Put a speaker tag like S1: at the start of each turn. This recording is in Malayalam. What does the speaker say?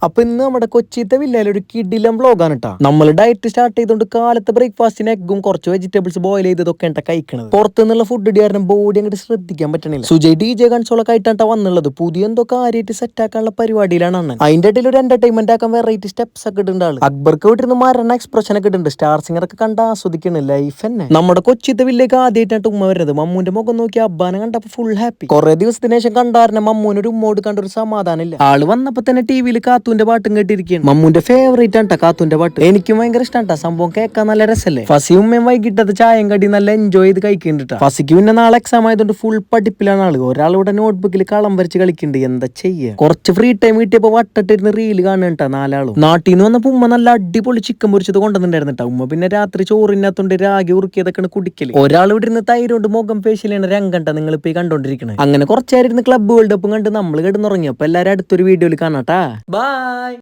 S1: അപ്പൊ ഇന്ന് നമ്മുടെ കൊച്ചിത്തെ വില്ലയിൽ ഒരു കിടിലം വ്ലോഗാണ് കേട്ടോ. നമ്മൾ ഡയറ്റ് സ്റ്റാർട്ട് ചെയ്തുകൊണ്ട് കാലത്ത് ബ്രേക്ക്ഫാസ്റ്റിന് എഗ്ഗും കുറച്ച് വെജിറ്റബിൾസ് ബോയിൽ ചെയ്തതൊക്കെ എന്താ കഴിക്കണത്. പുറത്തുനിന്നുള്ള ഫുഡ് കാരണം ബോഡി അങ്ങോട്ട് ശ്രദ്ധിക്കാൻ പറ്റണില്ല. സുജയ് DJ കൺസോളൊക്കെ ആയിട്ടാണ് വന്നുള്ളത്. പുതിയ എന്തോ കാര്യമായിട്ട് സെറ്റ് ആക്കാനുള്ള പരിപാടിയിലാണ് അണ്ണൻ. അതിന്റെ ഇടയിൽ ഒരു എന്റർടൈൻമെന്റ് ആക്കാൻ വെറൈറ്റി സ്റ്റെപ്സ് ഒക്കെ ഇടുന്ന ആള്. അക്ബർക്ക് വീട്ടിൽ മരണ എക്സ്പ്രഷൻ ഒക്കെ ഇടുന്നുണ്ട്. സ്റ്റാർ സിംഗർ ഒക്കെ കണ്ട് ആസ്വദിക്കണ് ലൈഫ് തന്നെ. നമ്മുടെ കൊച്ചിത്തെ വില്ലേക്ക് ആദ്യമായിട്ടാണ് ഉമ്മ വരുന്നത്. മമ്മൂന്റെ മുഖം നോക്കി അബ്ബാനെ കണ്ടപ്പോ ഫുൾ ഹാപ്പി. കുറെ ദിവസത്തിന് ശേഷം കണ്ടാറിന് മമ്മൂനൊരു ഉമ്മോട് കണ്ടൊരു സമാധാനം ഇല്ല. ആള് വന്നപ്പോ തന്നെ ടിവിയിൽ കാത്തൂന്റെ പാട്ടും കേട്ടിരിക്കുകയാണ്. മമ്മൂന്റെ ഫേവറേറ്റ് ആണ് കാത്തൂന്റെ പാട്ട്. എനിക്കും ഭയങ്കര ഇഷ്ടമാണ്. സംഭവം കേൾക്കാൻ നല്ല രസല്ലേ. ഫസി ഉമ്മയും വൈകിട്ടത് ചായം കടി നല്ല എൻജോയ് ചെയ്ത് കഴിക്കുന്നുണ്ട്. ഫസിക്ക് പിന്നെ നാളെ എക്സാം ആയതുകൊണ്ട് ഫുൾ പഠിപ്പിലാണ് ആള്. ഒരാളിവിടെ നോട്ട്ബുക്കിൽ കളം വരച്ച് കളിക്കുന്നുണ്ട്. എന്താ ചെയ്യാ, കുറച്ച് ഫ്രീ ടൈം കിട്ടിയപ്പോ വട്ടട്ടിരുന്ന് റീല് കാണുന്നുണ്ടാ നാലാളും. നാട്ടിൽ നിന്ന് വന്നപ്പോ ഉമ്മ നല്ല അടിപൊളി ചിക്കൻ പൊരിച്ചത് കൊണ്ടുവന്നിട്ടുണ്ടായിരുന്നിട്ടാ. ഉമ്മ പിന്നെ രാത്രി ചോറിനകത്തോണ്ട് രാഗി ഉറുക്കിയതൊക്കെയാണ് കുടിക്കല്. ഒരാൾ ഇവിടെ ഇരുന്ന് തൈരോണ്ട് മുഖം ഫേഷ്യലാണ് രംഗണ്ട നിങ്ങൾ ഇപ്പൊ കണ്ടോണ്ടിരിക്കണേ. അങ്ങനെ കുറച്ചേരം ഇരുന്ന് ക്ലബ് വേൾഡ് കപ്പും കണ്ട് നമ്മൾ കിടന്നുറങ്ങി. അപ്പൊ എല്ലാരും അടുത്തൊരു വീഡിയോയിൽ കാണാട്ടാ. ബൈ.